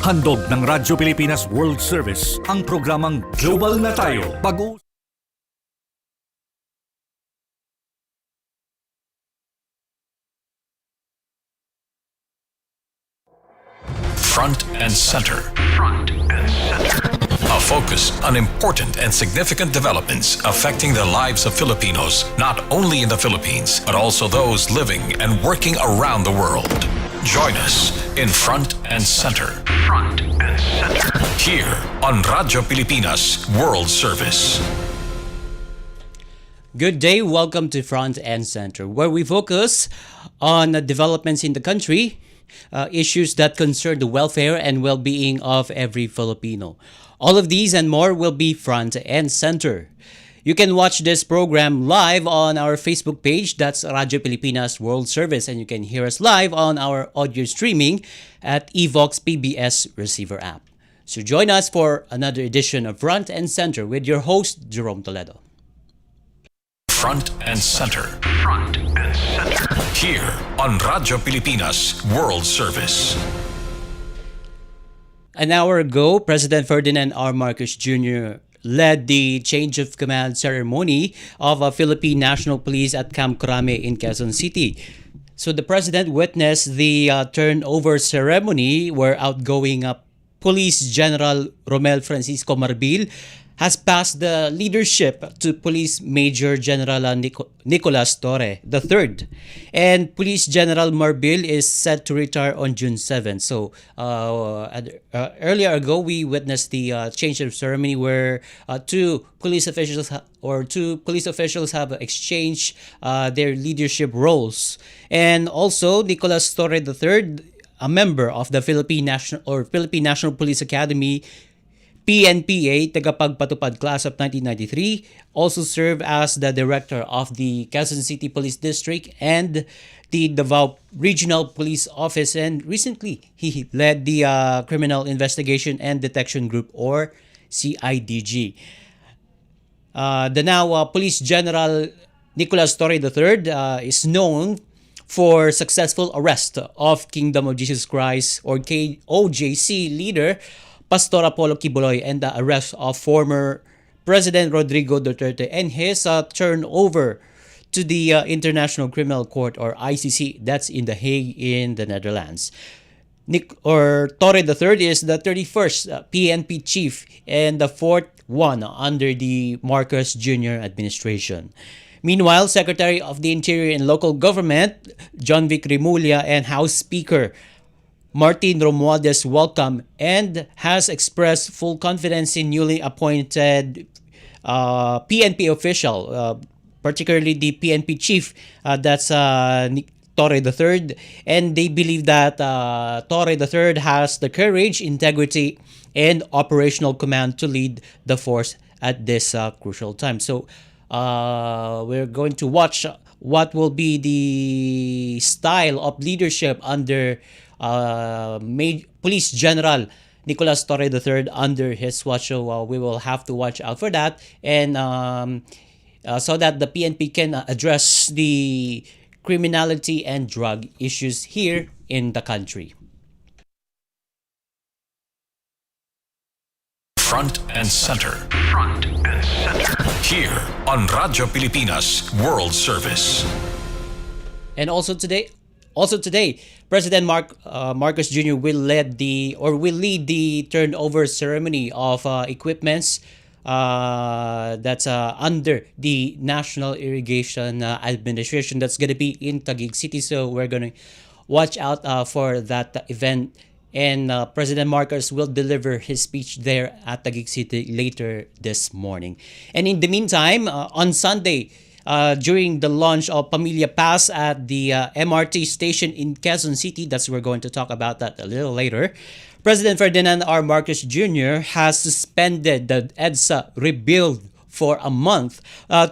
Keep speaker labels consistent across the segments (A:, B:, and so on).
A: Handog ng Radyo Pilipinas World Service ang programang Global na Tayo.
B: Front and Center. Front and Center. A focus on important and significant developments affecting the lives of Filipinos, not only in the Philippines, but also those living and working around the world. Join us in Front and Center. Front and Center. Here on Radyo Pilipinas World Service.
C: Good day, welcome to Front and Center, where we focus on the developments in the country, issues that concern the welfare and well-being of every Filipino. All of these and more will be Front and Center. You can watch this program live on our Facebook page, that's Radyo Pilipinas World Service, and you can hear us live on our audio streaming at Evox PBS Receiver app. So join us for another edition of Front and Center with your host, Jerome Toledo.
B: Front and Center. Front and Center. Here on Radyo Pilipinas World Service.
C: An hour ago, President Ferdinand R. Marcos Jr. led the change of command ceremony of Philippine National Police at Camp Crame in Quezon City. So the President witnessed the turnover ceremony where outgoing Police General Romel Francisco Marbil has passed the leadership to Police Major General Nicolas Torre III. And Police General Marbil is set to retire on June 7th. So earlier ago, we witnessed the change of ceremony where two police officials have exchanged their leadership roles. And also, Nicolas Torre III, a member of the Philippine National Police Academy, PNPA, Tagapagpatupad Class of 1993, also served as the director of the Quezon City Police District and the Davao Regional Police Office, and recently he led the Criminal Investigation and Detection Group, or CIDG. The now Police General Nicolas Torre III is known for successful arrest of Kingdom of Jesus Christ, or OJC leader Pastor Apollo Kibuloy, and the arrest of former President Rodrigo Duterte and his turnover to the International Criminal Court, or ICC, that's in The Hague in the Netherlands. Torre III is the 31st PNP chief and the fourth one under the Marcos Jr. administration. Meanwhile, Secretary of the Interior and Local Government John Vic Rimulya and House Speaker Martin Romualdez welcome and has expressed full confidence in newly appointed PNP official, particularly the PNP chief, that's Torre III, and they believe that Torre III has the courage, integrity, and operational command to lead the force at this crucial time. So we're going to watch what will be the style of leadership under Police General Nicolas Torre III under his watch. So we will have to watch out for that, and so that the PNP can address the criminality and drug issues here in the country.
B: Front and Center. Front and Center. Here on Radyo Pilipinas World Service.
C: And also today, President Marcos Jr. will lead the turnover ceremony of equipments that's under the National Irrigation Administration. That's going to be in Taguig City. So we're going to watch out for that event. And President Marcos will deliver his speech there at Taguig City later this morning. And in the meantime, on Sunday, during the launch of Pamilya Pass at the MRT station in Quezon City, we're going to talk about that a little later, President Ferdinand R. Marcos Jr. has suspended the EDSA rebuild for a month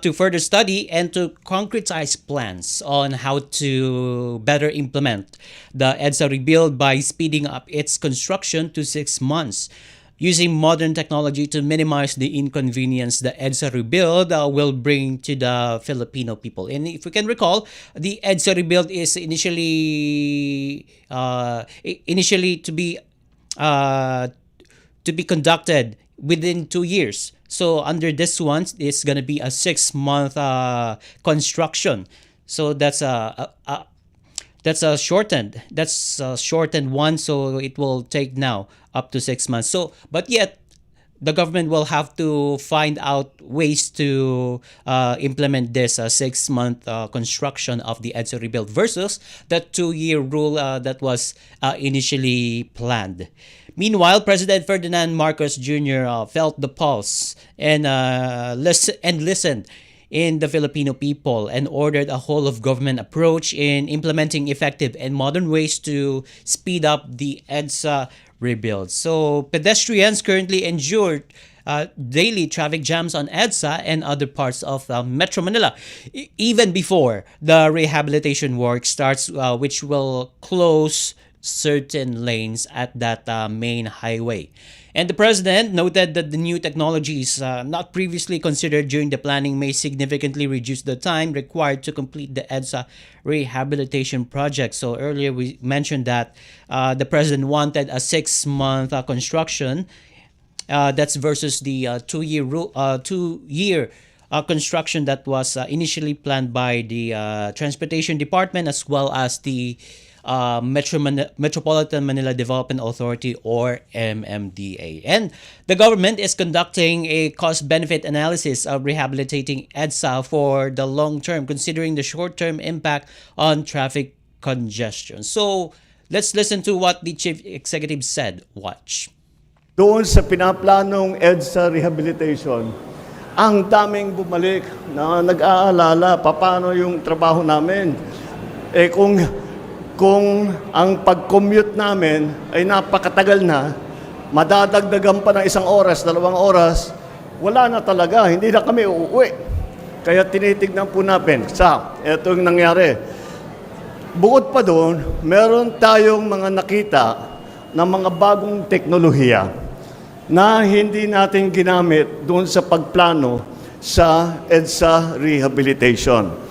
C: to further study and to concretize plans on how to better implement the EDSA rebuild by speeding up its construction to 6 months. Using modern technology to minimize the inconvenience the EDSA rebuild will bring to the Filipino people. And if we can recall, the EDSA rebuild is initially to be uh, to be conducted within 2 years. So under this one, it's gonna be a 6 month construction. So that's a shortened. That's a shortened one. So it will take now up to 6 months. So but yet the government will have to find out ways to implement this 6 month construction of the EDSA rebuild versus the 2 year rule that was initially planned. Meanwhile, President Ferdinand Marcos Jr. Felt the pulse and listened in the Filipino people and ordered a whole of government approach in implementing effective and modern ways to speed up the EDSA rebuild. So pedestrians currently endure daily traffic jams on EDSA and other parts of Metro Manila, even before the rehabilitation work starts, which will close certain lanes at that main highway. And the president noted that the new technologies not previously considered during the planning may significantly reduce the time required to complete the EDSA rehabilitation project. So earlier we mentioned that the president wanted a 6 month construction. That's versus the 2 year construction that was initially planned by the transportation department as well as the Metropolitan Manila Development Authority or MMDA. And the government is conducting a cost-benefit analysis of rehabilitating EDSA for the long term, considering the short-term impact on traffic congestion. So let's listen to what the chief executive said. Watch.
D: Doon sa pinaplanong EDSA rehabilitation, ang daming bumalik na nag-aalala paano yung trabaho namin. Kung ang pag-commute namin ay napakatagal na, madadagdagan pa ng 1 oras, 2 oras, wala na talaga, hindi na kami uuwi. Kaya tinitignan po natin, ito yung nangyari. Bukod pa doon, meron tayong mga nakita ng mga bagong teknolohiya na hindi natin ginamit doon sa pagplano sa EDSA rehabilitation.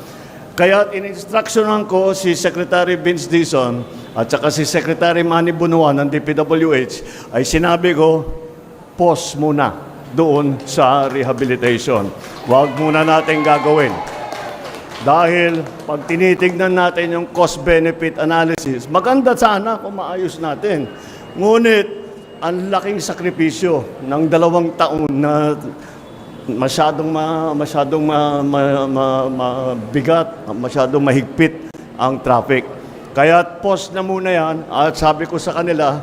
D: Kaya in-instructionan ko si Secretary Vince Dizon at saka si Secretary Manny Bunuan ng DPWH ay sinabi ko, pause muna doon sa rehabilitation. Huwag muna natin gagawin. Dahil pag tinitignan natin yung cost-benefit analysis, maganda sana kung maayos natin. Ngunit, ang laking sakripisyo ng 2 taon na masyadong bigat, masyadong mahigpit ang traffic. Kaya pause na muna yan at sabi ko sa kanila,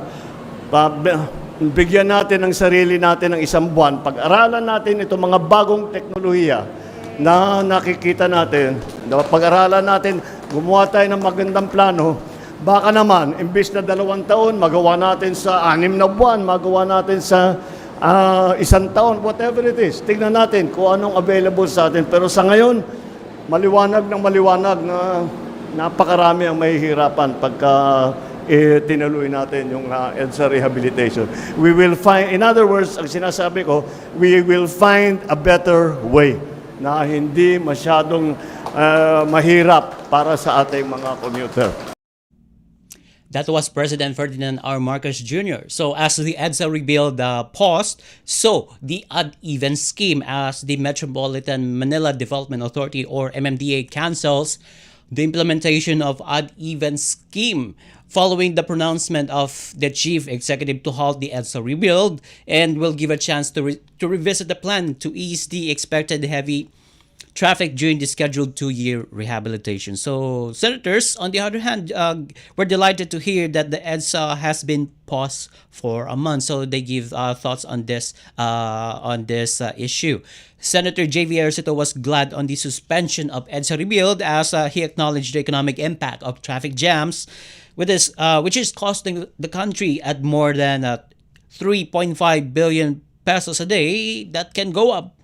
D: bigyan natin ang sarili natin ng 1 buwan. Pag-aralan natin itong mga bagong teknolohiya na nakikita natin, pag-aralan natin, gumawa tayo ng magandang plano, baka naman, imbis na 2 taon, magawa natin sa 6 na buwan, magawa natin sa 1 taon, whatever it is. Tignan natin kung anong available sa atin. Pero sa ngayon, maliwanag na napakarami ang mahihirapan pagka tinuloy natin yung EDSA rehabilitation. We will find, in other words, ang sinasabi ko, we will find a better way na hindi masyadong mahirap para sa ating mga commuter.
C: That was President Ferdinand R. Marcos Jr. So as the EDSA rebuild paused, so the odd-even scheme as the Metropolitan Manila Development Authority or MMDA cancels the implementation of odd-even scheme following the pronouncement of the chief executive to halt the EDSA rebuild and will give a chance to revisit the plan to ease the expected heavy traffic during the scheduled 2-year rehabilitation. So senators, on the other hand, were delighted to hear that the EDSA has been paused for a month. So they give thoughts on this issue. Senator J.V. Ejercito was glad on the suspension of EDSA rebuild as he acknowledged the economic impact of traffic jams, which is costing the country at more than 3.5 billion pesos a day. That can go up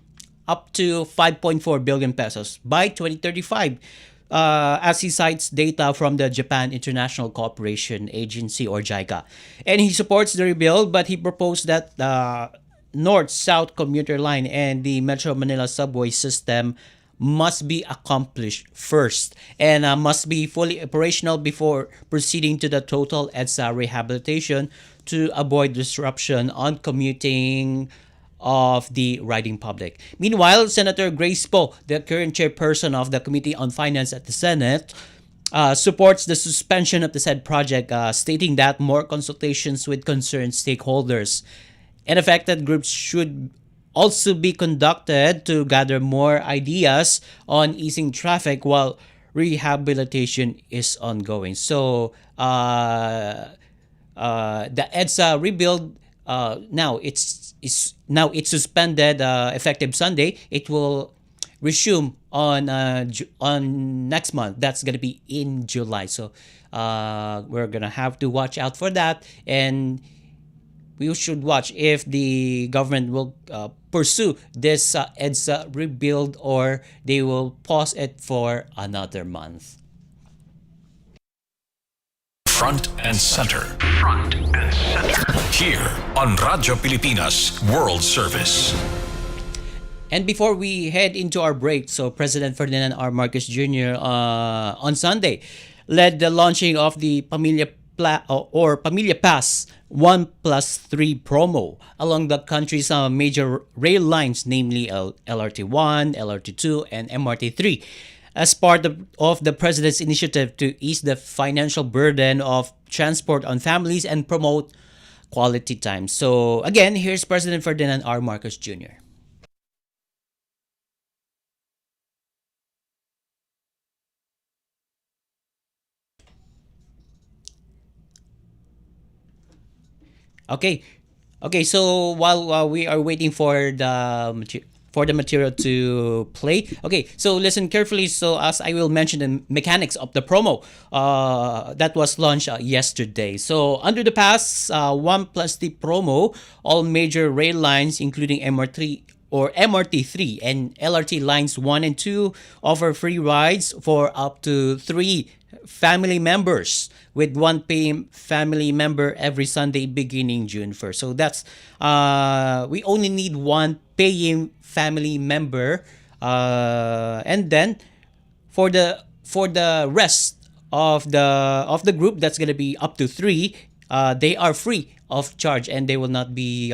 C: to 5.4 billion pesos by 2035, as he cites data from the Japan International Cooperation Agency or JICA. And he supports the rebuild, but he proposed that the North-South commuter line and the Metro Manila subway system must be accomplished first and must be fully operational before proceeding to the total EDSA rehabilitation to avoid disruption on commuting of the riding public. Meanwhile, Senator Grace Poe, the current chairperson of the Committee on Finance at the Senate, supports the suspension of the said project, stating that more consultations with concerned stakeholders and affected groups should also be conducted to gather more ideas on easing traffic while rehabilitation is ongoing. So, the EDSA rebuild now it's suspended effective Sunday. It will resume on next month. That's gonna be in July. So we're gonna have to watch out for that, and we should watch if the government will pursue this EDSA rebuild or they will pause it for another month.
B: Front and center. Front and center. Here on Radyo Pilipinas World Service.
C: And before we head into our break, so President Ferdinand R. Marcos Jr. On Sunday led the launching of the Pamilya Pass 1+3 promo along the country's major rail lines, namely LRT1, LRT2, and MRT3. As part of the President's initiative to ease the financial burden of transport on families and promote quality time. So again, here's President Ferdinand R. Marcos Jr. Okay. So while we are waiting for the material to play, okay. So listen carefully. So as I will mention the mechanics of the promo that was launched yesterday. So under the Pass 1+3 promo, all major rail lines, including MRT3 and LRT lines 1 and 2, offer free rides for up to 3 family members, with 1 paying family member every Sunday beginning June 1st. So that's we only need 1 paying family member, and then for the rest of the group, that's gonna be up to 3. They are free of charge, and they will not be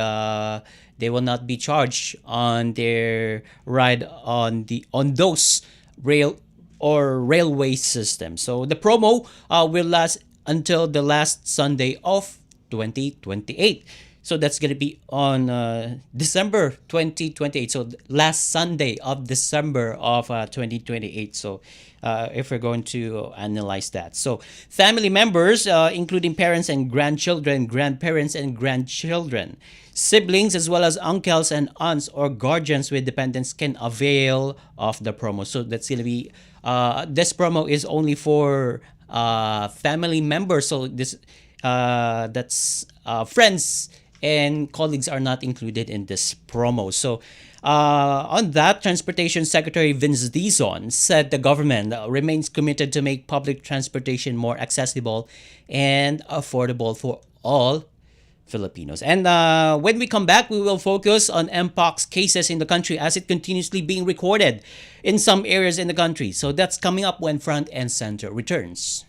C: charged on their ride on those railway systems. So the promo will last until the last Sunday of 2028. So that's going to be on December 2028. So last Sunday of December of 2028. So if we're going to analyze that. So family members, including parents and grandchildren, grandparents and grandchildren, siblings, as well as uncles and aunts or guardians with dependents can avail of the promo. So that's going to be, this promo is only for family members. So this that's friends and colleagues are not included in this promo. So on that, Transportation Secretary Vince Dizon said the government remains committed to make public transportation more accessible and affordable for all Filipinos. And when we come back, we will focus on Mpox cases in the country as it continuously being recorded in some areas in the country. So that's coming up when Front and Center returns.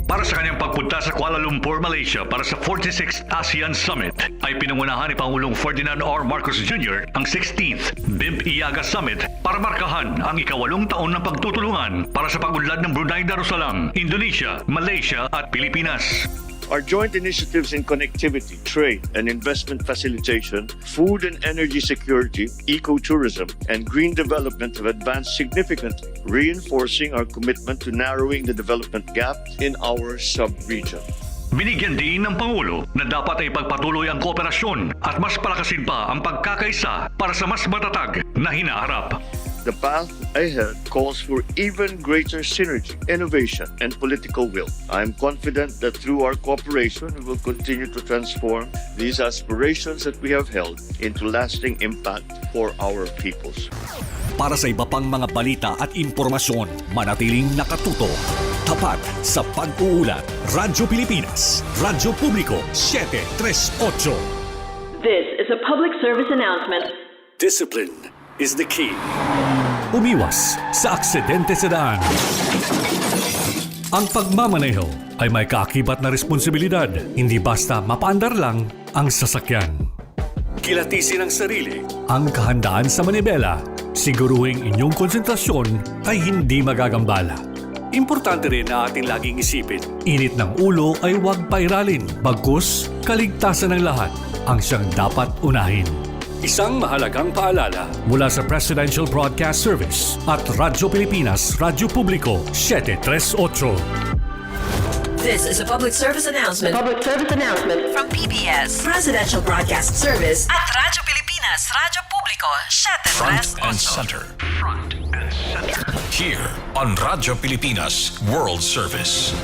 A: Para sa kanyang pagpunta sa Kuala Lumpur, Malaysia para sa 46th ASEAN Summit ay pinangunahan ni Pangulong Ferdinand R. Marcos Jr. ang 16th BIMP-IAGA Summit para markahan ang ika-8 taon ng pagtutulungan para sa pag-unlad ng Brunei Darussalam, Indonesia, Malaysia at Pilipinas.
D: Our joint initiatives in connectivity, trade and investment facilitation, food and energy security, ecotourism, and green development have advanced significantly, reinforcing our commitment to narrowing the development gap in our sub-region.
A: Binigyan din ng Pangulo na dapat ay pagpatuloy ang kooperasyon at mas palakasin pa ang pagkakaisa para sa mas matatag na hinaharap.
D: The path ahead calls for even greater synergy, innovation, and political will. I am confident that through our cooperation, we will continue to transform these aspirations that we have held into lasting impact for our peoples.
A: Para sa iba pang mga balita at impormasyon, manatiling nakatuto. Tapat sa pag-uulat. Radyo Pilipinas, Radyo Publiko, 738.
E: This is a public service announcement.
A: Discipline is the key. Umiwas sa aksidente sa daan. Ang pagmamaneho ay may kaakibat na responsibilidad, hindi basta mapaandar lang ang sasakyan. Kilatisin ang sarili, ang kahandaan sa manibela, siguruhing inyong konsentrasyon ay hindi magagambala. Importante rin na ating laging isipin, init ng ulo ay huwag pairalin, bagkus kaligtasan ng lahat ang siyang dapat unahin. Isang mahalagang paalala mula sa Presidential Broadcast Service at Radyo Pilipinas, Radyo Publiko 738.
E: This is a public service announcement. From PBS, Presidential Broadcast Service at Radyo Pilipinas, Radyo Publiko,
B: Front and
E: 738.
B: center. Here on Radyo Pilipinas World Service.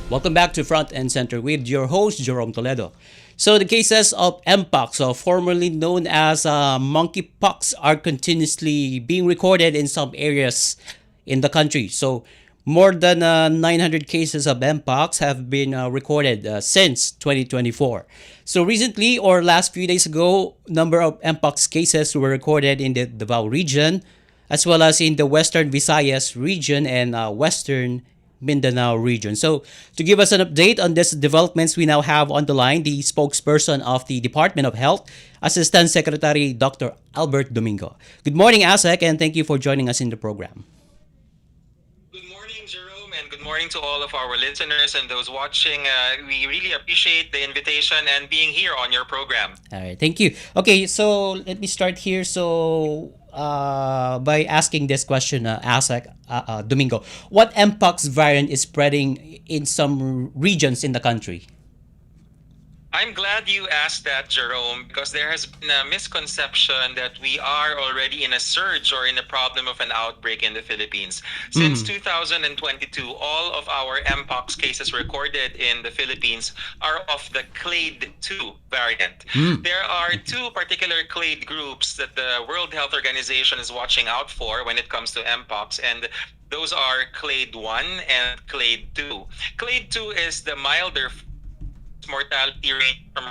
C: Welcome back to Front and Center with your host, Jerome Toledo. So the cases of Mpox, formerly known as monkeypox, are continuously being recorded in some areas in the country. So more than 900 cases of Mpox have been recorded since 2024. So recently, or last few days ago, number of Mpox cases were recorded in the Davao region, as well as in the Western Visayas region and Western Mindanao region. So to give us an update on these developments, we now have on the line the spokesperson of the Department of Health, Assistant Secretary Dr. Albert Domingo. Good morning, ASEC, and thank you for joining us in the program.
F: Good morning, Jerome, and good morning to all of our listeners and those watching. We really appreciate the invitation and being here on your program.
C: All right, thank you. Okay, so let me start here. So by asking this question, ASEC, Domingo, what Mpox variant is spreading in some regions in the country?
F: I'm glad you asked that, Jerome, because there has been a misconception that we are already in a surge or in a problem of an outbreak in the Philippines. Since 2022, all of our Mpox cases recorded in the Philippines are of the clade 2 variant. There are two particular clade groups that the World Health Organization is watching out for when it comes to Mpox, and those are clade 1 and clade 2. Clade 2 is the milder mortality rate from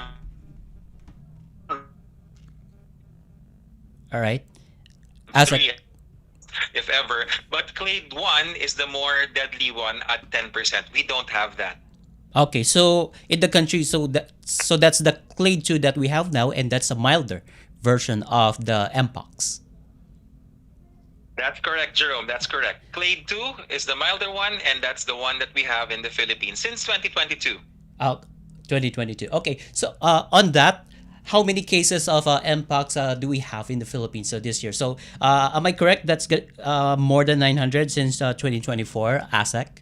C: All right. ASEC.
F: 3, if ever. But clade 1 is the more deadly one at 10%. We don't have that.
C: Okay, so in the country, so that's the clade 2 that we have now, and that's a milder version of the Mpox.
F: That's correct, Jerome. That's correct. Clade 2 is the milder one, and that's the one that we have in the Philippines since 2022.
C: 2022. Okay, so on that, how many cases of Mpox do we have in the Philippines this year? So am I correct? That's more than 900 since 2024, ASEC?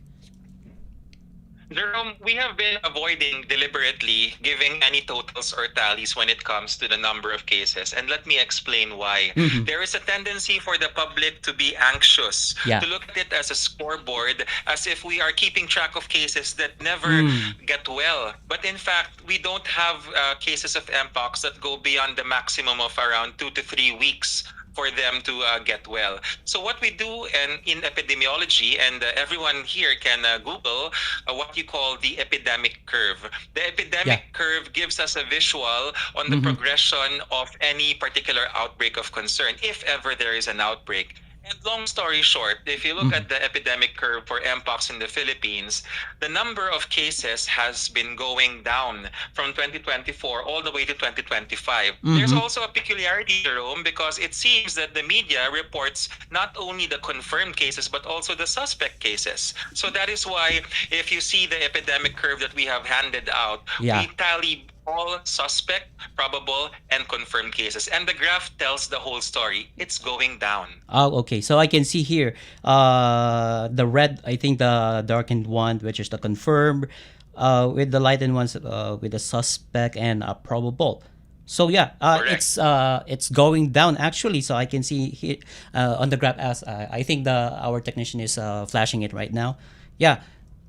F: Jerome, we have been avoiding deliberately giving any totals or tallies when it comes to the number of cases. And let me explain why. There is a tendency for the public to be anxious, to look at it as a scoreboard, as if we are keeping track of cases that never get well. But in fact, we don't have cases of Mpox that go beyond the maximum of around 2 to 3 weeks for them to get well. So what we do in epidemiology, and everyone here can Google what you call the epidemic curve. The epidemic curve gives us a visual on the progression of any particular outbreak of concern, if ever there is an outbreak. And long story short, if you look at the epidemic curve for Mpox in the Philippines, the number of cases has been going down from 2024 all the way to 2025. There's also a peculiarity, Jerome, because it seems that the media reports not only the confirmed cases, but also the suspect cases. So that is why if you see the epidemic curve that we have handed out, we tally all suspect, probable, and confirmed cases. And the graph tells the whole story. It's going down.
C: Oh, okay. So I can see here the red, I think the darkened one, which is the confirmed, with the lightened ones with the suspect and probable. So it's going down actually. So I can see here on the graph as I think our technician is flashing it right now. Yeah.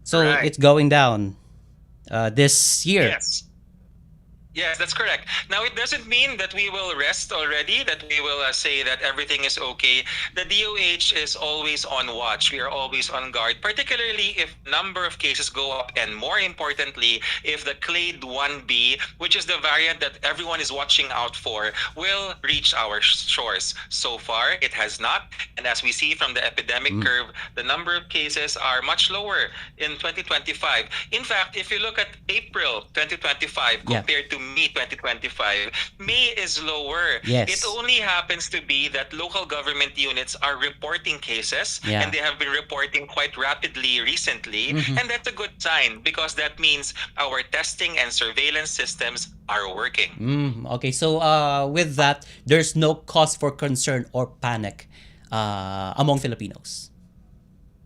C: So it's going down this year.
F: Yes. Yes, that's correct. Now, it doesn't mean that we will rest already, that we will say that everything is okay. The DOH is always on watch. We are always on guard, particularly if number of cases go up, and more importantly, if the clade 1B, which is the variant that everyone is watching out for, will reach our shores. So far, it has not. And as we see from the epidemic curve, the number of cases are much lower in 2025. In fact, if you look at April 2025 compared to May 2025, May is lower.
C: Yes.
F: It only happens to be that local government units are reporting cases, and they have been reporting quite rapidly recently, and that's a good sign because that means our testing and surveillance systems are working.
C: Okay, so with that, there's no cause for concern or panic among Filipinos.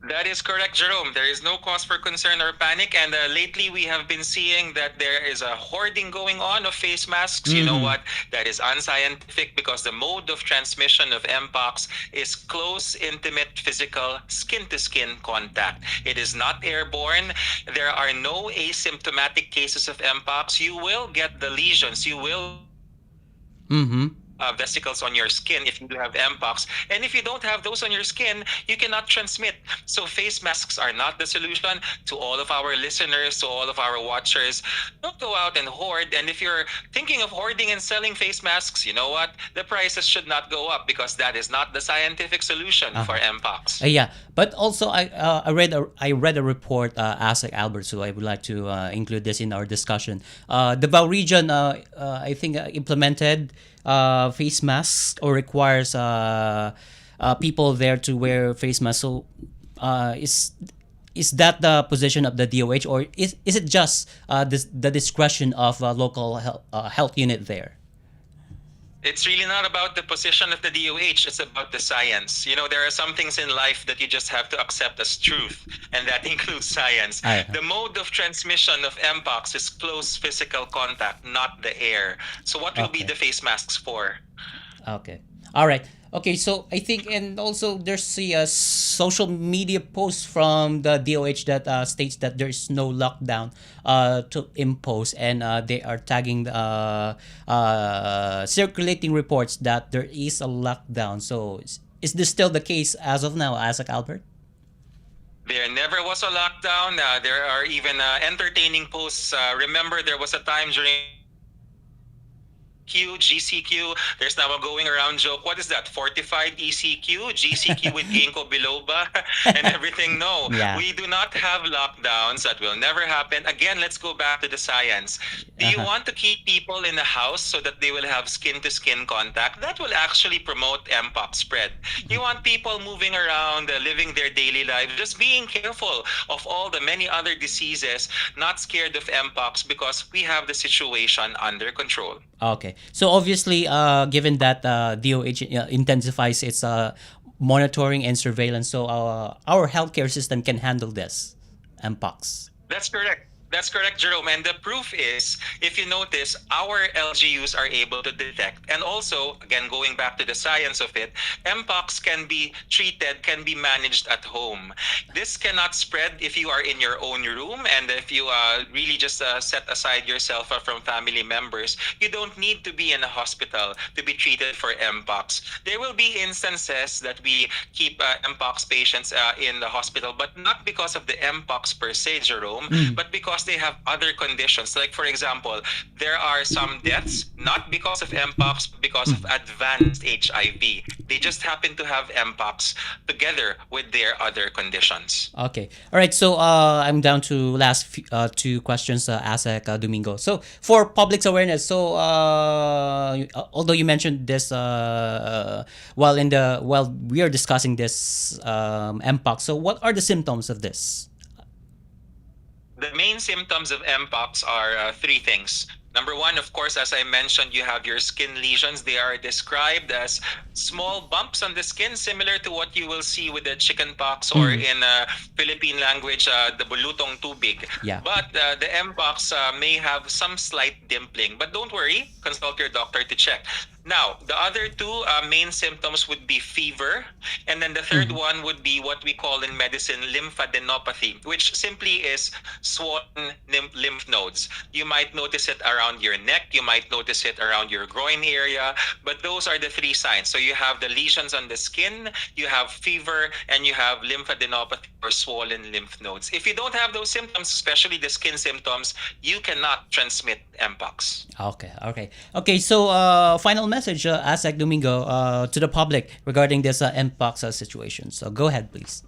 F: That is correct, Jerome. There is no cause for concern or panic. And lately, we have been seeing that there is a hoarding going on of face masks. You know what? That is unscientific because the mode of transmission of Mpox is close, intimate, physical, skin-to-skin contact. It is not airborne. There are no asymptomatic cases of Mpox. You will get the lesions. You will vesicles on your skin if you do have Mpox. And if you don't have those on your skin, you cannot transmit. So face masks are not the solution. To all of our listeners, to all of our watchers, don't go out and hoard. And if you're thinking of hoarding and selling face masks, you know what? The prices should not go up because that is not the scientific solution for Mpox.
C: Yeah, but also I read a report, ASEC Albert, so I would like to include this in our discussion. The Davao region, I think, implemented face masks or requires people there to wear face masks. So is that the position of the DOH, or is it just the discretion of local health unit there?
F: It's really not about the position of the DOH. It's about the science. You know, there are some things in life that you just have to accept as truth, and that includes science. The mode of transmission of Mpox is close physical contact, not the air. So what will be the face masks for?
C: Okay. All right. Okay, so I think, and also there's a social media post from the DOH that states that there's no lockdown to impose, and they are tagging circulating reports that there is a lockdown. So is this still the case as of now, Isaac Albert?
F: There never was a lockdown. There are even entertaining posts. Remember, there was a time during GCQ, there's now a going around joke. What is that? Fortified ECQ? GCQ with ginkgo biloba and everything? No, we do not have lockdowns. That will never happen. Again, let's go back to the science. Do you want to keep people in the house so that they will have skin-to-skin contact? That will actually promote Mpox spread. You want people moving around, living their daily lives, just being careful of all the many other diseases, not scared of Mpox because we have the situation under control.
C: Okay. So obviously, given that DOH intensifies its monitoring and surveillance, so our healthcare system can handle this Mpox.
F: That's correct. That's correct, Jerome. And the proof is, if you notice, our LGUs are able to detect. And also, again, going back to the science of it, Mpox can be treated, can be managed at home. This cannot spread if you are in your own room and if you really just set aside yourself from family members. You don't need to be in a hospital to be treated for Mpox. There will be instances that we keep Mpox patients in the hospital, but not because of the Mpox per se, Jerome, but because they have other conditions. Like, for example, there are some deaths not because of Mpox, but because of advanced HIV. They just happen to have Mpox together with their other conditions.
C: Okay. All right. So I'm down to last two questions, Asek Domingo. So for public's awareness, so although you mentioned this while we are discussing this Mpox, so what are the symptoms of this?
F: The main symptoms of Mpox are three things. Number one, of course, as I mentioned, you have your skin lesions. They are described as small bumps on the skin, similar to what you will see with the chickenpox or in Philippine language, the bulutong tubig.
C: Yeah.
F: But the Mpox may have some slight dimpling. But don't worry, consult your doctor to check. Now, the other two main symptoms would be fever, and then the third one would be what we call in medicine lymphadenopathy, which simply is swollen lymph nodes. You might notice it around your neck, you might notice it around your groin area, but those are the three signs. So you have the lesions on the skin, you have fever, and you have lymphadenopathy or swollen lymph nodes. If you don't have those symptoms, especially the skin symptoms, you cannot transmit Mpox.
C: Okay. So, final message, Asek Domingo, to the public regarding this Mpox situation. So, go ahead, please.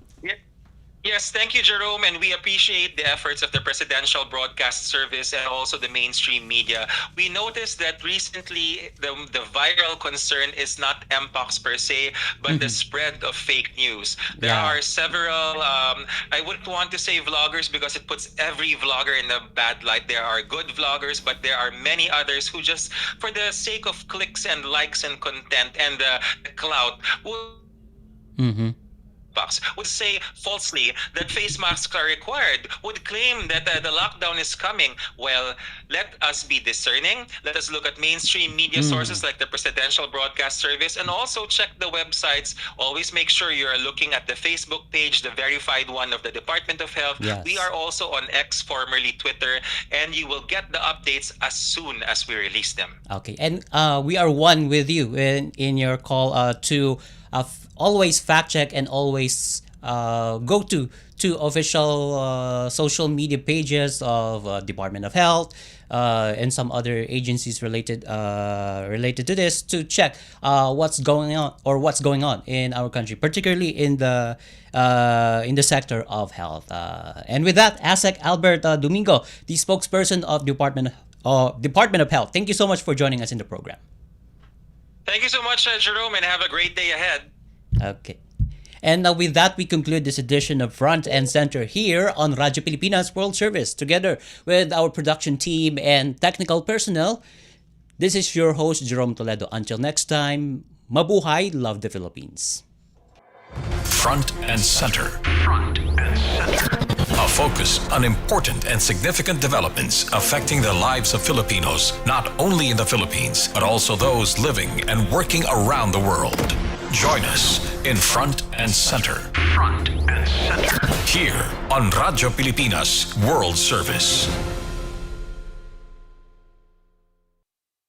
F: Yes, thank you, Jerome, and we appreciate the efforts of the Presidential Broadcast Service and also the mainstream media. We noticed that recently the viral concern is not Mpox per se, but the spread of fake news. There are several, I wouldn't want to say vloggers because it puts every vlogger in a bad light. There are good vloggers, but there are many others who just, for the sake of clicks and likes and content and the clout, would say falsely that face masks are required, would claim that the lockdown is coming. Well, let us be discerning. Let us look at mainstream media sources like the Presidential Broadcast Service and also check the websites. Always make sure you're looking at the Facebook page, the verified one of the Department of Health.
C: Yes.
F: We are also on X, formerly Twitter, and you will get the updates as soon as we release them.
C: Okay, and we are one with you in your call to always fact check and always go to official social media pages of Department of Health and some other agencies related to this to check what's going on in our country, particularly in the sector of health. And with that, Asek Albert Domingo, the spokesperson of Department of Health, thank you so much for joining us in the program.
F: Thank you so much, Jerome, and have a great day ahead.
C: Okay. And with that, we conclude this edition of Front and Center here on Radyo Pilipinas World Service. Together with our production team and technical personnel, this is your host, Jerome Toledo. Until next time, mabuhay, love the Philippines.
B: Front and Center. Front and Center. A focus on important and significant developments affecting the lives of Filipinos, not only in the Philippines, but also those living and working around the world. Join us in Front and Center. Front and Center. Here on Radyo Pilipinas World Service.